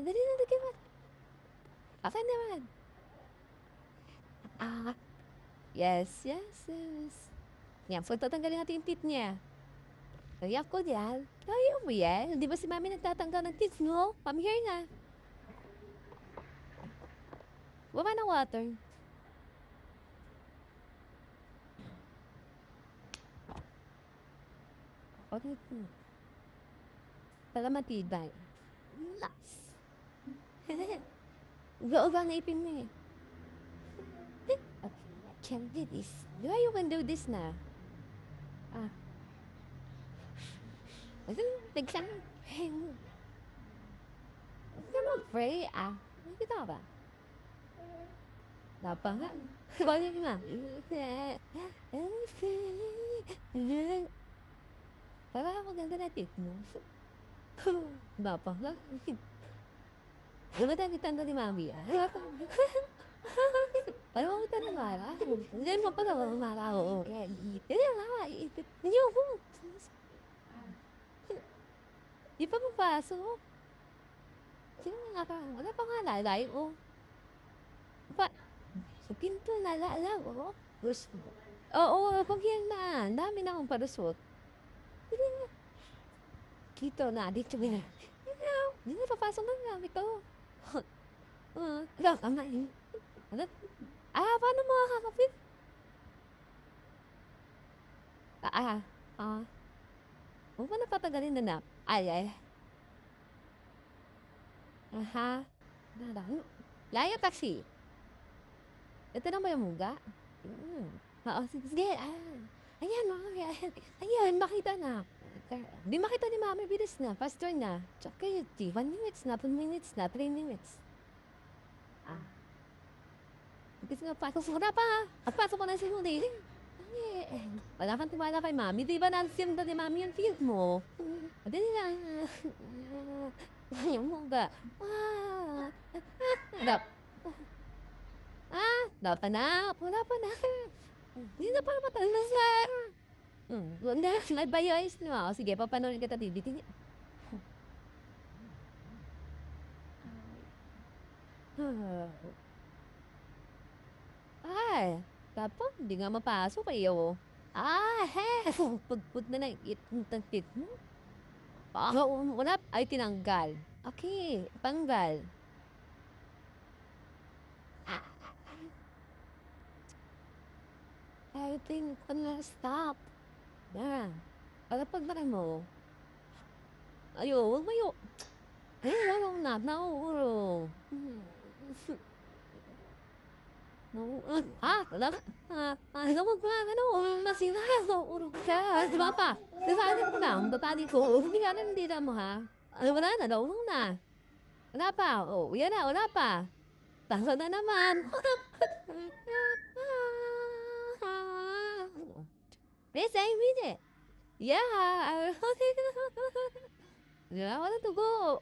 dali na, dali na. Asan naman? Ah, yes, yes, yes. Yan, so tatanggalin natin yung teeth niya. Kaya ko yan. Kaya mo yan. Di ba si mami nagtatanggal ng teeth mo? Come here na. Baba ng water. Okay. Para matibay. Nice. Uga-uga na ipin mo eh. Okay, I can do this. Di ba you can do this na? Ah. Nagsan. Huwag ka mag-pray ah. Nakita ka ba? Napa nga. Bakit nga? Parang maganda na tip mo. Napa nga. Gano'n tayo kitanda ni mami ah. Parang ako tayo mara. Hindi mo pa na mara ako. Hindi nga. Hindi ako. Di pa mapasok. Sino nga ka? Wala pa nga lalay ko. Pa, sa pinto nalala ko. Gusto mo. Oo, pag yan na. Dami na akong parusot. Hindi nga. Kito na, dito na. Hindi na papasok ng gamit ko. Wala ka nga eh. Ano? Paano makakapit? Huwag mo na patagalin na. Ay. Aha. Layo taxi. Ito na ba yung muga? Oo, sige. Ayan, ayan, makita na. Di makita ni mami, bilis na. Faster na. Tsaka 1 minutes na, 2 minutes na, 3 minutes. Kasi nga, wala pa. At pasok ko na si Huli. Wala kang tiwala kay mami. Di ba nandiyan ni mami yung field mo? Dali na. Yung muga. Wala pa na. Hindi na pala matalas na. Huwag na. Nagbayos na. Sige, papanorin kita tibitin. Tapos, hindi nga mapasok kayo. Pagput na lang itong tit mo. Wala. Ay, tinanggal. Okay, panggal. I think ko na stop. Para pagbaran mo. Huwag mayo. Wala na. Nauro. Wala ka. Huwag ba, masinaso. Urog ka. Di ba pa? Nasalit ko lang. Batali ko. Hindi ka na hindi na mo ha. Wala na. Naulong na. Wala pa. Yan na. Wala pa. Tasa na naman. Yes, I mean it. Yeah. I want to go.